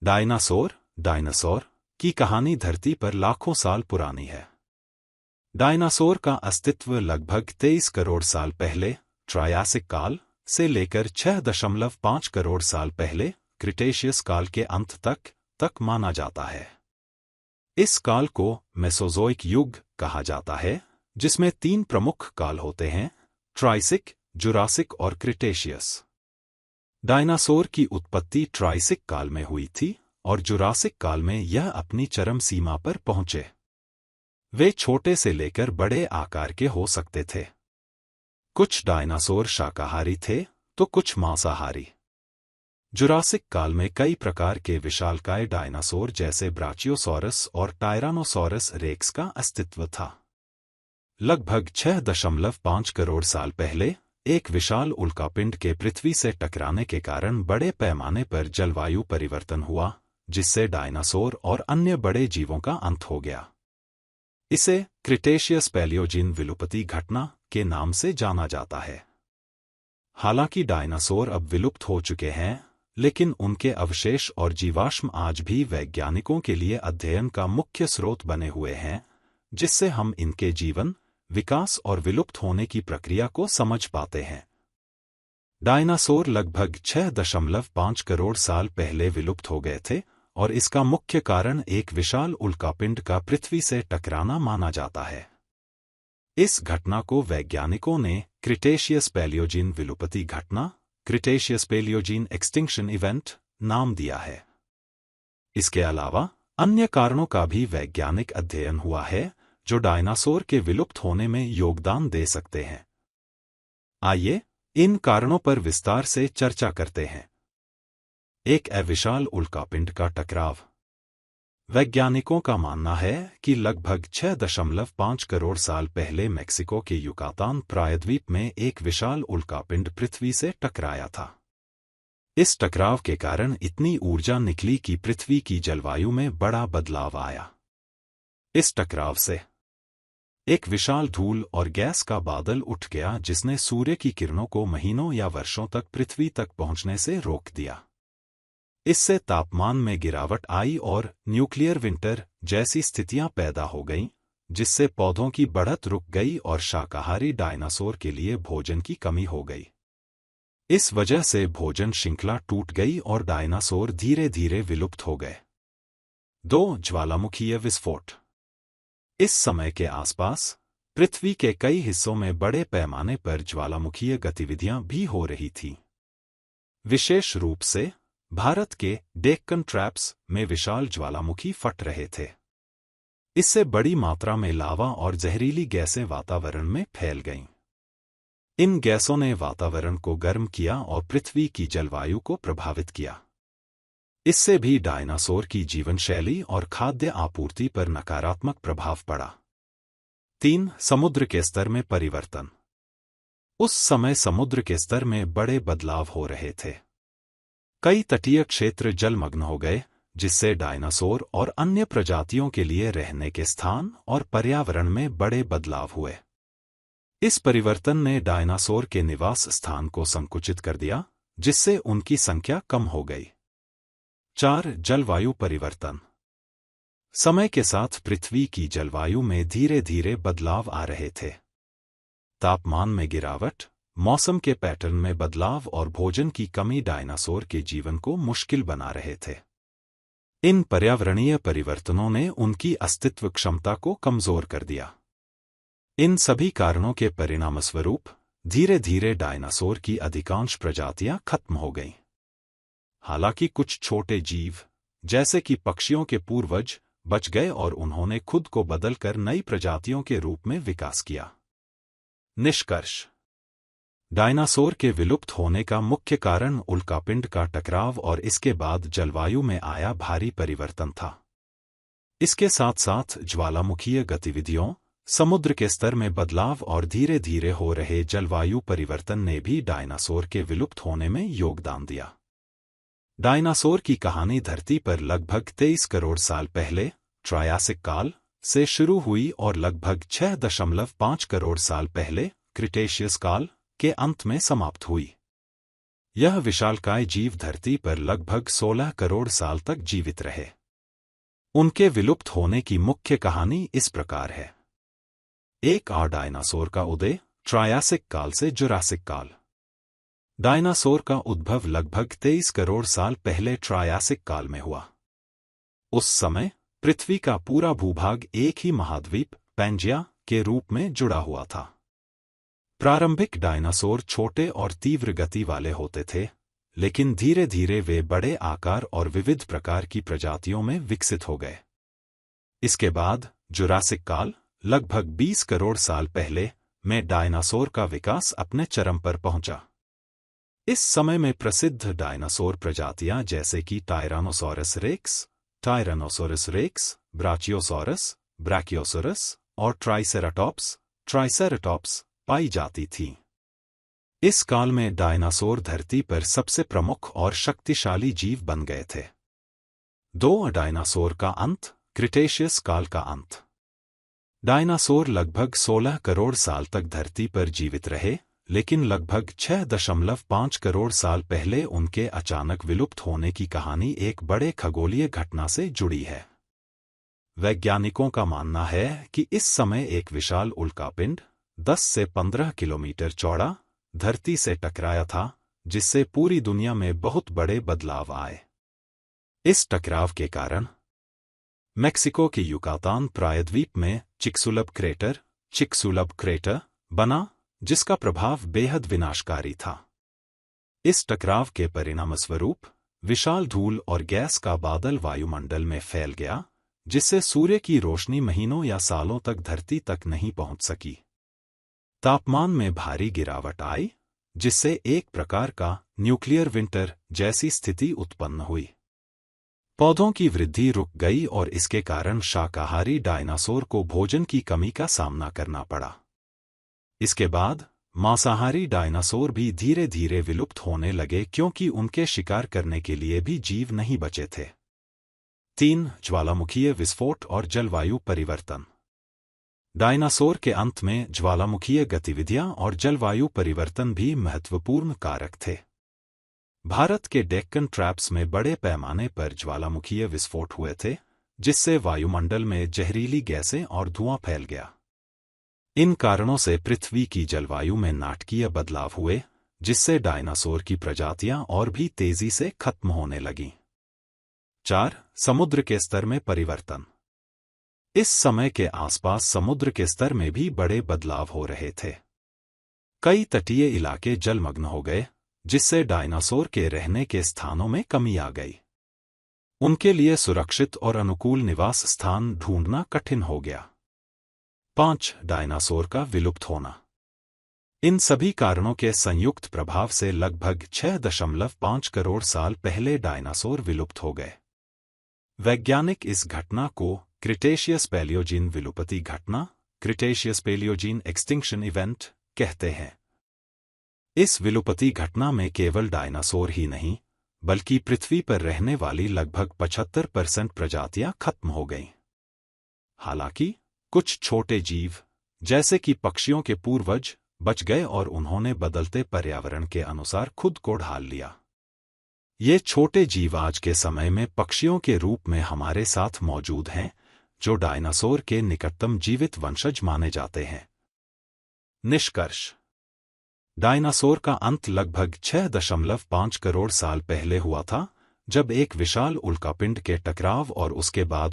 Dinosaur की कहानी धरती पर लाखों साल पुरानी है। डायनासोर का अस्तित्व लगभग 23 करोड़ साल पहले ट्रायासिक काल से लेकर 6.5 करोड़ साल पहले क्रिटेशियस काल के अंत तक माना जाता है। इस काल को मेसोजोइक युग कहा जाता है, जिसमें 3 प्रमुख काल होते हैं: ट्राइसिक, जुरासिक और क्रिटेशियस। डायनासोर की उत्पत्ति ट्राइसिक काल में हुई थी और जुरासिक काल में यह अपनी चरम सीमा पर पहुंचे। वे छोटे से लेकर बड़े आकार के हो सकते थे। कुछ डायनासोर शाकाहारी थे तो कुछ मांसाहारी। जुरासिक काल में कई प्रकार के विशालकाय डायनासोर जैसे ब्राचियोसॉरस और टायरानोसॉरस रेक्स का अस्तित्व था। लगभग 6.5 करोड़ साल पहले एक विशाल उल्कापिंड के पृथ्वी से टकराने के कारण बड़े पैमाने पर जलवायु परिवर्तन हुआ, जिससे डायनासोर और अन्य बड़े जीवों का अंत हो गया। इसे क्रिटेशियस पैलियोजीन विलुप्ति घटना के नाम से जाना जाता है। हालांकि डायनासोर अब विलुप्त हो चुके हैं, लेकिन उनके अवशेष और जीवाश्म आज भी वैज्ञानिकों के लिए अध्ययन का मुख्य स्रोत बने हुए हैं, जिससे हम इनके जीवन, विकास और विलुप्त होने की प्रक्रिया को समझ पाते हैं। डायनासोर लगभग 6.5 करोड़ साल पहले विलुप्त हो गए थे और इसका मुख्य कारण एक विशाल उल्कापिंड का पृथ्वी से टकराना माना जाता है। इस घटना को वैज्ञानिकों ने क्रिटेशियस पैलियोजीन विलुप्ति घटना, क्रिटेशियस पैलियोजीन एक्सटिंक्शन इवेंट, नाम दिया है। इसके अलावा अन्य कारणों का भी वैज्ञानिक अध्ययन हुआ है जो डायनासोर के विलुप्त होने में योगदान दे सकते हैं। आइए इन कारणों पर विस्तार से चर्चा करते हैं। एक अविशाल उल्कापिंड का टकराव। वैज्ञानिकों का मानना है कि लगभग 6.5 करोड़ साल पहले मेक्सिको के युकातान प्रायद्वीप में एक विशाल उल्कापिंड पृथ्वी से टकराया था। इस टकराव के कारण इतनी ऊर्जा निकली कि पृथ्वी की जलवायु में बड़ा बदलाव आया। इस टकराव से एक विशाल धूल और गैस का बादल उठ गया, जिसने सूर्य की किरणों को महीनों या वर्षों तक पृथ्वी तक पहुंचने से रोक दिया। इससे तापमान में गिरावट आई और न्यूक्लियर विंटर जैसी स्थितियां पैदा हो गईं, जिससे पौधों की बढ़त रुक गई और शाकाहारी डायनासोर के लिए भोजन की कमी हो गई। इस वजह से भोजन श्रृंखला टूट गई और डायनासोर धीरे धीरे विलुप्त हो गए। 2. ज्वालामुखीय विस्फोट। इस समय के आसपास पृथ्वी के कई हिस्सों में बड़े पैमाने पर ज्वालामुखीय गतिविधियां भी हो रही थीं। विशेष रूप से भारत के डेक्कन ट्रैप्स में विशाल ज्वालामुखी फट रहे थे। इससे बड़ी मात्रा में लावा और जहरीली गैसें वातावरण में फैल गईं। इन गैसों ने वातावरण को गर्म किया और पृथ्वी की जलवायु को प्रभावित किया। इससे भी डायनासोर की जीवन शैली और खाद्य आपूर्ति पर नकारात्मक प्रभाव पड़ा। 3. समुद्र के स्तर में परिवर्तन। उस समय समुद्र के स्तर में बड़े बदलाव हो रहे थे। कई तटीय क्षेत्र जलमग्न हो गए, जिससे डायनासोर और अन्य प्रजातियों के लिए रहने के स्थान और पर्यावरण में बड़े बदलाव हुए। इस परिवर्तन ने डायनासोर के निवास स्थान को संकुचित कर दिया, जिससे उनकी संख्या कम हो गई। 4. जलवायु परिवर्तन। समय के साथ पृथ्वी की जलवायु में धीरे धीरे बदलाव आ रहे थे। तापमान में गिरावट, मौसम के पैटर्न में बदलाव और भोजन की कमी डायनासोर के जीवन को मुश्किल बना रहे थे। इन पर्यावरणीय परिवर्तनों ने उनकी अस्तित्व क्षमता को कमजोर कर दिया। इन सभी कारणों के परिणामस्वरूप धीरे धीरे डायनासोर की अधिकांश प्रजातियां खत्म हो गईं। हालांकि कुछ छोटे जीव, जैसे कि पक्षियों के पूर्वज, बच गए और उन्होंने खुद को बदलकर नई प्रजातियों के रूप में विकास किया। निष्कर्ष। डायनासोर के विलुप्त होने का मुख्य कारण उल्कापिंड का टकराव और इसके बाद जलवायु में आया भारी परिवर्तन था। इसके साथ साथ ज्वालामुखीय गतिविधियों, समुद्र के स्तर में बदलाव और धीरे धीरे हो रहे जलवायु परिवर्तन ने भी डायनासोर के विलुप्त होने में योगदान दिया। डायनासोर की कहानी धरती पर लगभग 23 करोड़ साल पहले ट्रायासिक काल से शुरू हुई और लगभग 6.5 करोड़ साल पहले क्रिटेशियस काल के अंत में समाप्त हुई। यह विशालकाय जीव धरती पर लगभग 16 करोड़ साल तक जीवित रहे। उनके विलुप्त होने की मुख्य कहानी इस प्रकार है। एक डायनासोर का उदय, ट्रायासिक काल से जुरासिक काल। डायनासोर का उद्भव लगभग 23 करोड़ साल पहले ट्रायासिक काल में हुआ। उस समय पृथ्वी का पूरा भूभाग एक ही महाद्वीप पैंजिया के रूप में जुड़ा हुआ था। प्रारंभिक डायनासोर छोटे और तीव्र गति वाले होते थे, लेकिन धीरे धीरे वे बड़े आकार और विविध प्रकार की प्रजातियों में विकसित हो गए। इसके बाद जुरासिक काल, लगभग 20 करोड़ साल पहले, में डायनासोर का विकास अपने चरम पर पहुंचा। इस समय में प्रसिद्ध डायनासोर प्रजातियां जैसे कि टायरानोसोरस रेक्स, ब्राचियोसॉरस, ब्रैकियोसोरस और ट्राइसेराटॉप्स पाई जाती थीं। इस काल में डायनासोर धरती पर सबसे प्रमुख और शक्तिशाली जीव बन गए थे। 2 डायनासोर का अंत, क्रिटेशियस काल का अंत। डायनासोर लगभग 16 करोड़ साल तक धरती पर जीवित रहे, लेकिन लगभग 6.5 करोड़ साल पहले उनके अचानक विलुप्त होने की कहानी एक बड़े खगोलीय घटना से जुड़ी है। वैज्ञानिकों का मानना है कि इस समय एक विशाल उल्कापिंड 10 से 15 किलोमीटर चौड़ा धरती से टकराया था, जिससे पूरी दुनिया में बहुत बड़े बदलाव आए। इस टकराव के कारण मेक्सिको के युकातान प्रायद्वीप में चिक्सुलब क्रेटर बना, जिसका प्रभाव बेहद विनाशकारी था। इस टकराव के परिणामस्वरूप विशाल धूल और गैस का बादल वायुमंडल में फैल गया, जिससे सूर्य की रोशनी महीनों या सालों तक धरती तक नहीं पहुंच सकी। तापमान में भारी गिरावट आई, जिससे एक प्रकार का न्यूक्लियर विंटर जैसी स्थिति उत्पन्न हुई। पौधों की वृद्धि रुक गई और इसके कारण शाकाहारी डायनासोर को भोजन की कमी का सामना करना पड़ा। इसके बाद मांसाहारी डायनासोर भी धीरे धीरे विलुप्त होने लगे, क्योंकि उनके शिकार करने के लिए भी जीव नहीं बचे थे। 3 ज्वालामुखीय विस्फोट और जलवायु परिवर्तन। डायनासोर के अंत में ज्वालामुखीय गतिविधियां और जलवायु परिवर्तन भी महत्वपूर्ण कारक थे। भारत के डेक्कन ट्रैप्स में बड़े पैमाने पर ज्वालामुखीय विस्फोट हुए थे, जिससे वायुमंडल में जहरीली गैसें और धुआं फैल गया। इन कारणों से पृथ्वी की जलवायु में नाटकीय बदलाव हुए, जिससे डायनासोर की प्रजातियां और भी तेजी से खत्म होने लगीं। 4 समुद्र के स्तर में परिवर्तन। इस समय के आसपास समुद्र के स्तर में भी बड़े बदलाव हो रहे थे। कई तटीय इलाके जलमग्न हो गए, जिससे डायनासोर के रहने के स्थानों में कमी आ गई। उनके लिए सुरक्षित और अनुकूल निवास स्थान ढूंढना कठिन हो गया। 5 डायनासोर का विलुप्त होना। इन सभी कारणों के संयुक्त प्रभाव से लगभग 6.5 करोड़ साल पहले डायनासोर विलुप्त हो गए। वैज्ञानिक इस घटना को क्रिटेशियस पैलियोजीन विलुप्ति घटना, क्रिटेशियस पैलियोजीन एक्सटिंक्शन इवेंट कहते हैं। इस विलुप्ति घटना में केवल डायनासोर ही नहीं, बल्कि पृथ्वी पर रहने वाली लगभग 75% प्रजातियां खत्म हो गईं। हालांकि कुछ छोटे जीव, जैसे कि पक्षियों के पूर्वज, बच गए और उन्होंने बदलते पर्यावरण के अनुसार खुद को ढाल लिया। ये छोटे जीव आज के समय में पक्षियों के रूप में हमारे साथ मौजूद हैं, जो डायनासोर के निकटतम जीवित वंशज माने जाते हैं। निष्कर्ष। डायनासोर का अंत लगभग 6.5 करोड़ साल पहले हुआ था, जब एक विशाल उल्कापिंड के टकराव और उसके बाद